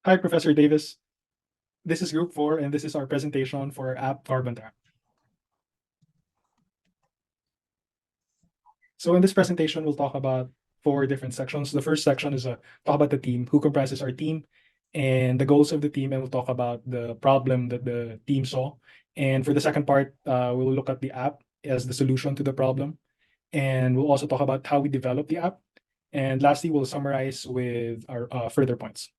Hi, Professor Davis. This is Group 4, and this is our presentation for app Carbon Track. So in this presentation, we'll talk about four different sections. The first section is talk about the team, who comprises our team, and the goals of the team, and we'll talk about the problem that the team saw. And for the second part, we'll look at the app as the solution to the problem, and we'll also talk about how we develop the app. And lastly, we'll summarize with our further points.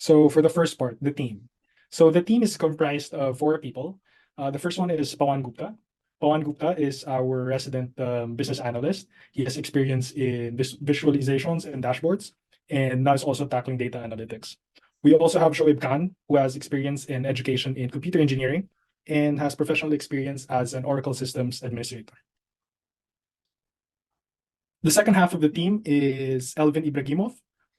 So for the first part, the team. So the team is comprised of four people. The first one is Pawan Gupta. Pawan Gupta is our resident business analyst. He has experience in visualizations and dashboards, and now is also tackling data analytics. We also have Shoaib Khan, who has experience in education in computer engineering and has professional experience as an Oracle Systems administrator. The second half of the team is Elvin Ibrahimov,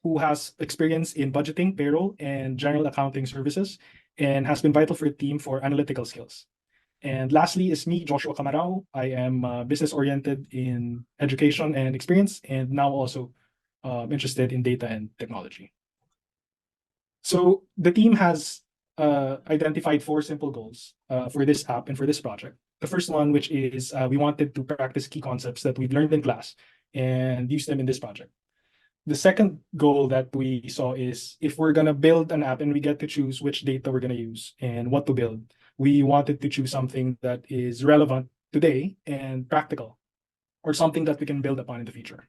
who has experience in budgeting, payroll, and general accounting services, and has been vital for the team for analytical skills. And lastly is me, Joshua Camarao. I am business-oriented in education and experience, and now also interested in data and technology. So the team has identified four simple goals for this app and for this project. The first one, which is we wanted to practice key concepts that we've learned in class and use them in this project. The second goal that we saw is if we're going to build an app and we get to choose which data we're going to use and what to build, we wanted to choose something that is relevant today and practical, or something that we can build upon in the future.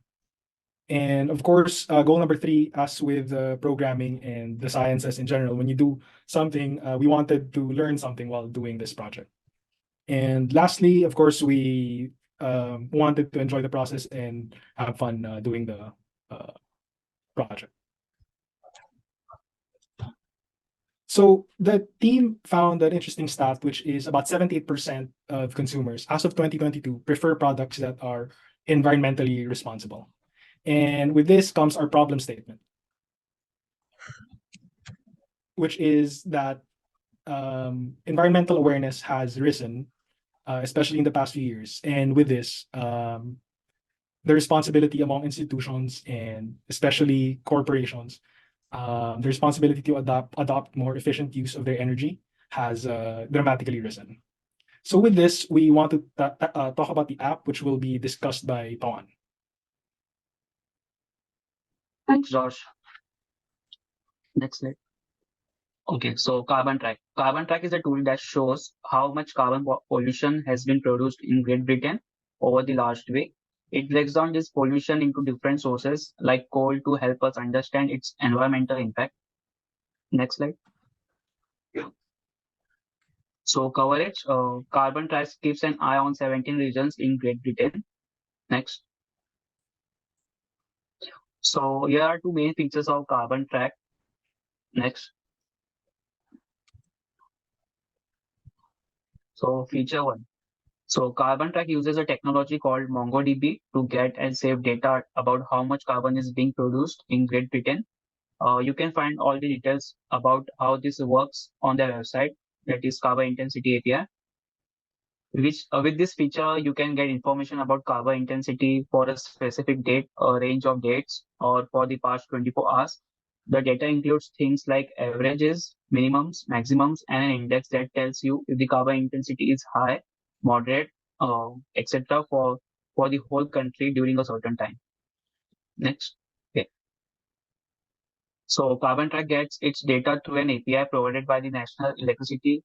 And of course, goal number three, as with programming and the sciences in general, when you do something, we wanted to learn something while doing this project. And lastly, of course, we wanted to enjoy the process and have fun doing the project. So the team found an interesting stat, which is about 78% of consumers as of 2022 prefer products that are environmentally responsible. And with this comes our problem statement, which is that environmental awareness has risen, especially in the past few years. And with this, the responsibility among institutions and especially corporations, the responsibility to adopt more efficient use of their energy has dramatically risen. So with this, we want to talk about the app, which will be discussed by Pawan. Thanks, Josh. Next slide. Okay, so Carbon Track. Carbon Track is a tool that shows how much carbon pollution has been produced in Great Britain over the last week. It breaks down this pollution into different sources like coal to help us understand its environmental impact. Next slide. So coverage, Carbon Track keeps an eye on 17 regions in Great Britain. Next. So here are two main features of Carbon Track. Next. So feature one. So Carbon Track uses a technology called MongoDB to get and save data about how much carbon is being produced in Great Britain. You can find all the details about how this works on their website, that is Carbon Intensity API. With this feature, you can get information about carbon intensity for a specific date, a range of dates, or for the past 24 hours. The data includes things like averages, minimums, maximums, and an index that tells you if the carbon intensity is high, moderate, etc. for the whole country during a certain time. Next. Okay. So Carbon Track gets its data through an API provided by the National Electricity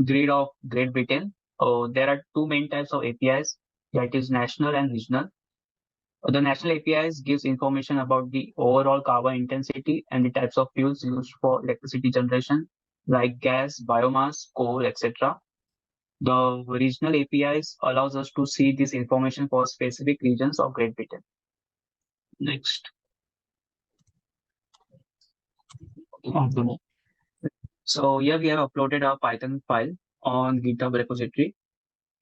Grid of Great Britain. There are two main types of APIs, that is national and regional. The national APIs gives information about the overall carbon intensity and the types of fuels used for electricity generation, like gas, biomass, coal, etc. The regional APIs allows us to see this information for specific regions of Great Britain. Next. So here we have uploaded a Python file on GitHub repository.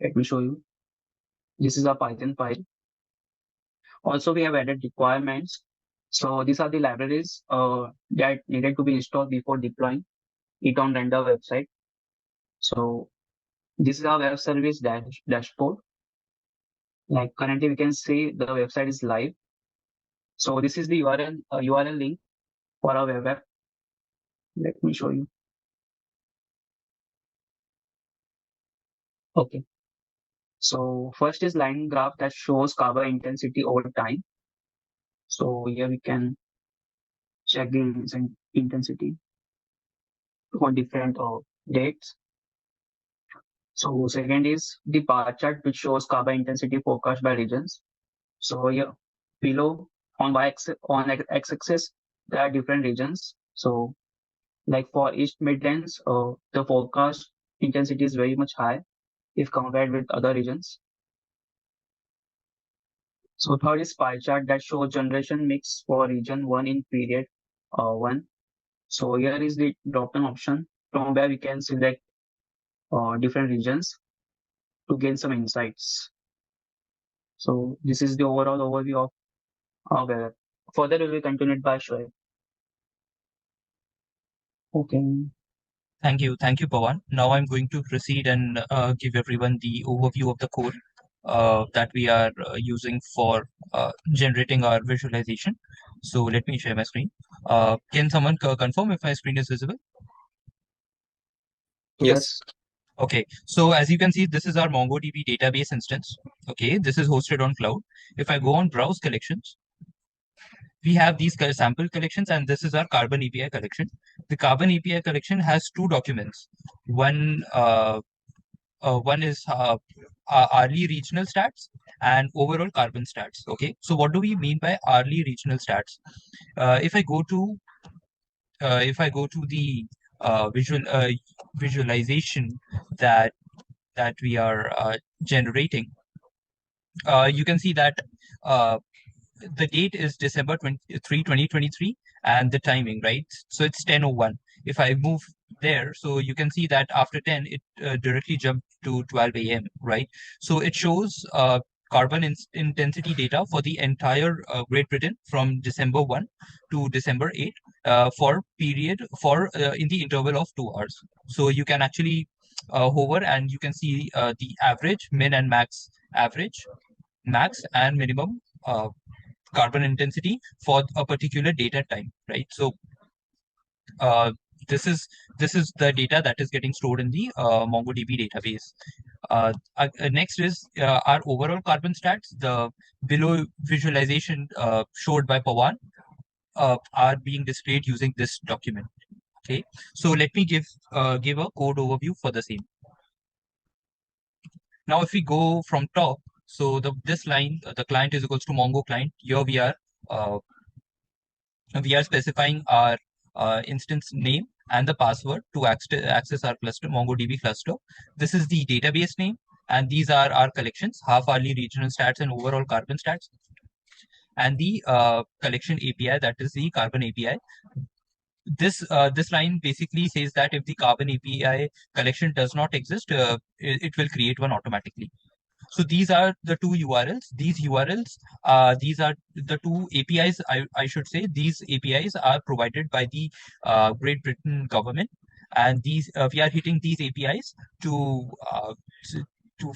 Let me show you. This is a Python file. Also, we have added requirements. So these are the libraries that needed to be installed before deploying it on render website. So this is our web service dashboard. Like currently we can see the website is live. So this is the URL link for a web app. Let me show you. Okay. So first is line graph that shows carbon intensity over time. So here we can check the intensity for different dates. So second is the bar chart which shows carbon intensity forecast by regions. So here below on x-axis there are different regions. So like for East Midlands, the forecast intensity is very much high if compared with other regions. So third is pie chart that shows generation mix for region 1 in period 1. So here is the drop-down option from where we can select different regions to gain some insights. So this is the overall overview of weather. Further will be continued by Shoaib. Okay. Thank you, Pawan. Now I'm going to proceed and give everyone the overview of the code that we are using for generating our visualization. So let me share my screen. Can someone confirm if my screen is visible? Yes. Okay, so as you can see, this is our MongoDB database instance. Okay, this is hosted on cloud. If I go on browse collections, we have these sample collections, and this is our Carbon API collection. The Carbon API collection has two documents. One is hourly regional stats and overall carbon stats. Okay, so what do we mean by hourly regional stats? If I go to the visualization that we are generating, you can see that uh, the date is December 23, 2023, and the timing, right? So it's 10:01. If I move there, so you can see that after 10, it directly jumped to 12 a.m., right? So it shows carbon intensity data for the entire Great Britain from December 1 to December 8 for period for in the interval of 2 hours. So you can actually hover and you can see the average, min and max and minimum carbon intensity for a particular data time, right? So uh, this is the data that is getting stored in the MongoDB database. Next is our overall carbon stats. The below visualization showed by Pawan are being displayed using this document. Okay, so let me give a code overview for the same. Now, if we go from top, so this line, the client is equals to Mongo client. Here uh, we are specifying our instance name and the password to access our cluster, MongoDB cluster. This is the database name, and these are our collections, half-hourly regional stats and overall carbon stats. And the collection API, that is the Carbon API. This line basically says that if the Carbon API collection does not exist, it will create one automatically. So these are the two URLs. These are the two APIs, I should say. These APIs are provided by the Great Britain government. And we are hitting these APIs to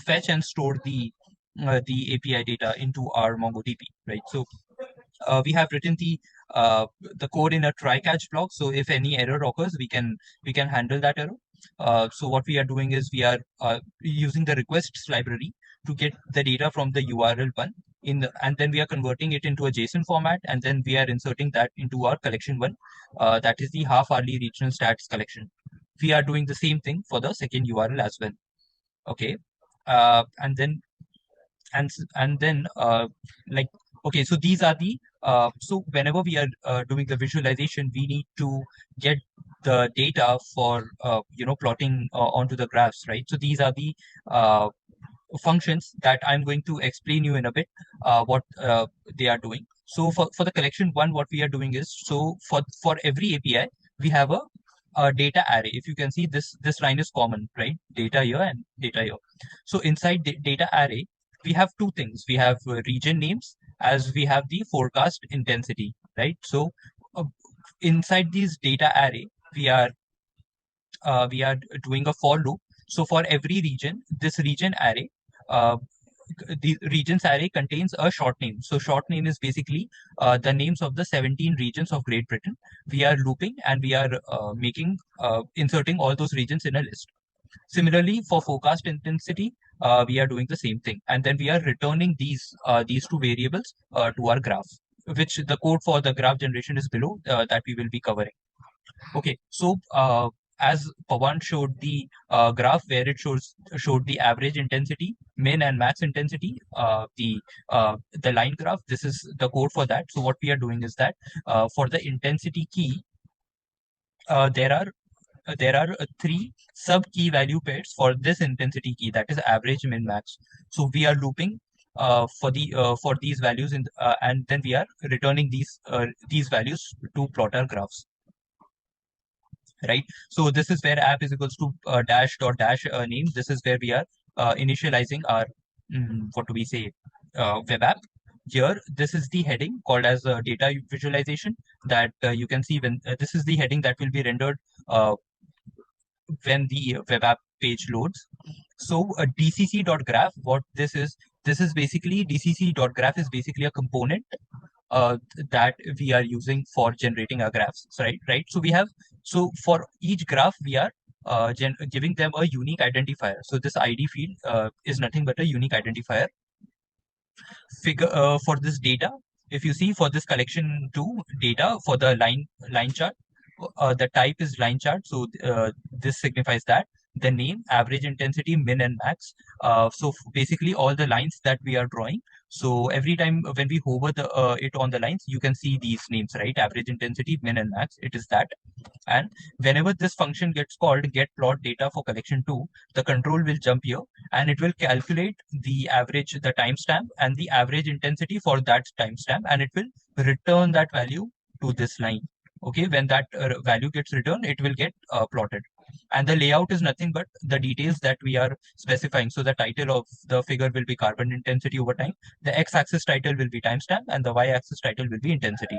fetch and store the API data into our MongoDB, right? So we have written the code in a try catch block. So if any error occurs, we can handle that error. So what we are doing is we are using the requests library to get the data from the URL one and then we are converting it into a JSON format, and then we are inserting that into our collection one. That is the half hourly regional stats collection. We are doing the same thing for the second URL as well. Okay, and then like okay, so these are the so whenever we are doing the visualization, we need to get the data for plotting onto the graphs, right? So these are the functions that I'm going to explain you in a bit what they are doing. So for the collection one, what we are doing is, so for every API we have a data array. If you can see, this line is common, right? Data here and data here. So inside the data array we have two things. We have region names as we have the forecast intensity, right? So uh, inside these data array we are doing a for loop. So for every region, this region array, uh, the regions array contains a short name. So short name is basically the names of the 17 regions of Great Britain. We are looping and we are inserting all those regions in a list. Similarly, for forecast intensity, we are doing the same thing, and then we are returning these two variables to our graph, which the code for the graph generation is below that we will be covering. Okay, so as Pawan showed the graph where it showed the average intensity, min and max intensity, the line graph. This is the code for that. So what we are doing is that for the intensity key, there are three sub key value pairs for this intensity key, that is average, min, max. So we are looping for these values and then we are returning these values to plot our graphs. Right. So this is where app is equals to dash dot dash name. This is where we are initializing our what do we say web app. Here, this is the heading called as data visualization that you can see when this is the heading that will be rendered when the web app page loads. So dcc.graph, what this is basically dcc.graph is basically a component that we are using for generating our graphs, right? So for each graph, we are giving them a unique identifier. So this ID field is nothing but a unique identifier. Figure for this data, if you see for this collection 2 data for the line chart, the type is line chart. So this signifies that the name, average intensity, min and max. So basically all the lines that we are drawing. So every time when we hover it on the lines, you can see these names, right? Average intensity, min and max. It is that. And whenever this function gets called get plot data for collection 2, the control will jump here and it will calculate the average, the timestamp and the average intensity for that timestamp, and it will return that value to this line. Okay, when that value gets returned, it will get plotted. And the layout is nothing but the details that we are specifying. So the title of the figure will be carbon intensity over time. The x-axis title will be timestamp and the y-axis title will be intensity.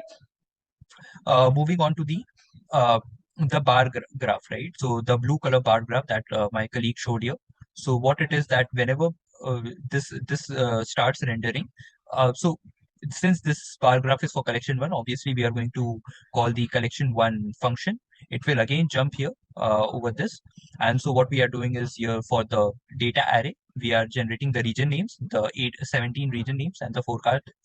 Moving on to the bar graph, right? So the blue color bar graph that my colleague showed here. So what it is that whenever this starts rendering, so since this bar graph is for collection 1, obviously we are going to call the collection 1 function. It will again jump here over this. And so what we are doing is here for the data array, we are generating the region names, the 17 region names and the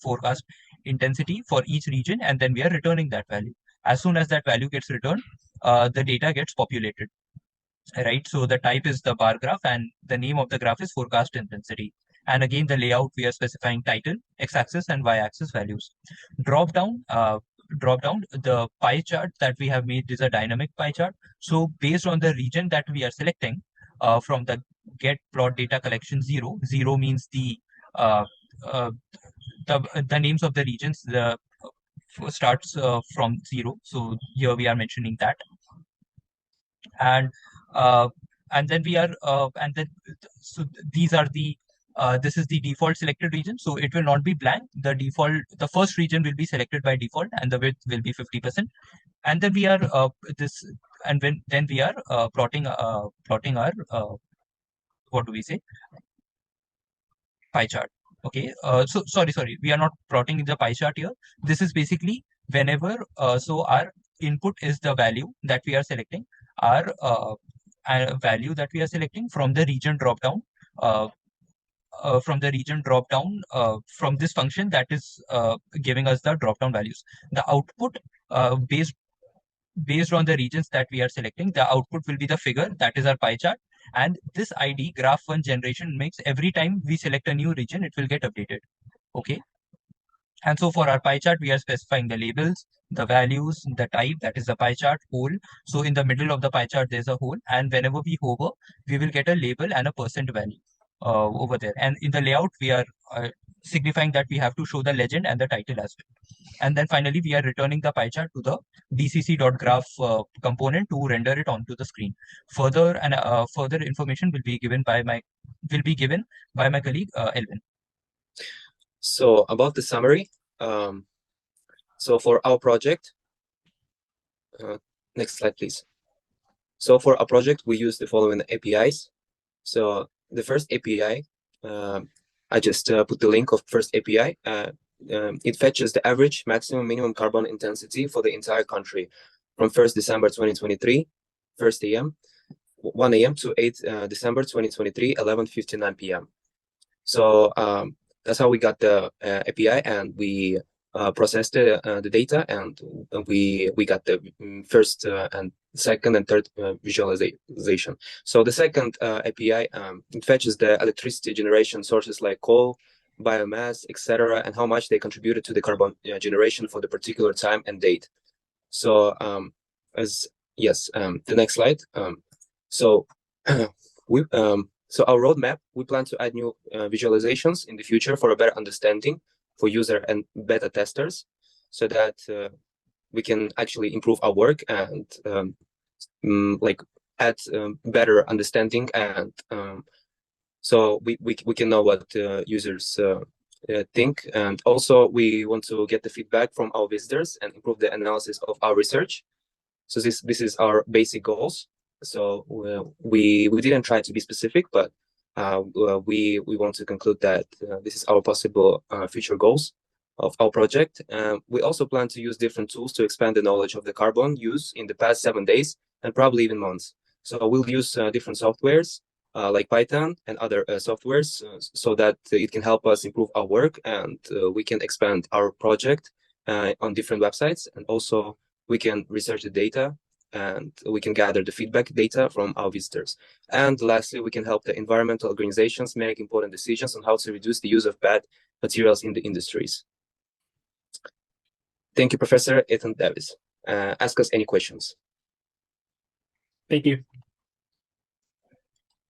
forecast intensity for each region, and then we are returning that value. As soon as that value gets returned, the data gets populated. Right, so the type is the bar graph and the name of the graph is forecast intensity. And again, the layout, we are specifying title, x-axis and y-axis values. Drop down, the pie chart that we have made is a dynamic pie chart. So based on the region that we are selecting from the get plot data collection 0 means the names of the regions starts from 0. So here we are mentioning that. And then we are so these are the this is the default selected region, so it will not be blank. The first region will be selected by default and the width will be 50%. And then we are then we are plotting our what do we say, pie chart. Okay, so sorry, we are not plotting the pie chart here. This is basically whenever so our input is the value that we are selecting, our value that we are selecting from the region drop down from this function that is giving us the drop down values. The output based on the regions that we are selecting, the output will be the figure that is our pie chart. And this ID graph 1 generation makes every time we select a new region, it will get updated. Okay. And so for our pie chart, we are specifying the labels, the values, the type, that is the pie chart, hole. So in the middle of the pie chart, there's a hole. And whenever we hover, we will get a label and a percent value over there. And in the layout, we are signifying that we have to show the legend and the title as well. And then finally, we are returning the pie chart to the dcc.graph component to render it onto the screen. Further information will be given by my colleague Elvin. So about the summary, so for our project, next slide, please. So for our project, we use the following APIs. So the first API I just put the link of first API. It fetches the average maximum minimum carbon intensity for the entire country from 1st December 2023, 1st a.m., 1 a.m. to 8 December 2023, 11:59 p.m. So that's how we got the API, and we processed the data, and we got the first and second and third visualization. So the second API it fetches the electricity generation sources like coal, biomass, etc., and how much they contributed to the carbon generation for the particular time and date. So the next slide. So so our roadmap, we plan to add new visualizations in the future for a better understanding for user and beta testers, so that we can actually improve our work and like add better understanding, and so we can know what users think. And also we want to get the feedback from our visitors and improve the analysis of our research. So this is our basic goals. So we didn't try to be specific, but we want to conclude that this is our possible future goals of our project. We also plan to use different tools to expand the knowledge of the carbon use in the past 7 days and probably even months. So we'll use different softwares like Python and other softwares so that it can help us improve our work, and we can expand our project on different websites, and also we can research the data, and we can gather the feedback data from our visitors. And lastly, we can help the environmental organizations make important decisions on how to reduce the use of bad materials in the industries. Thank you, Professor Ethan Davis. Ask us any questions. Thank you.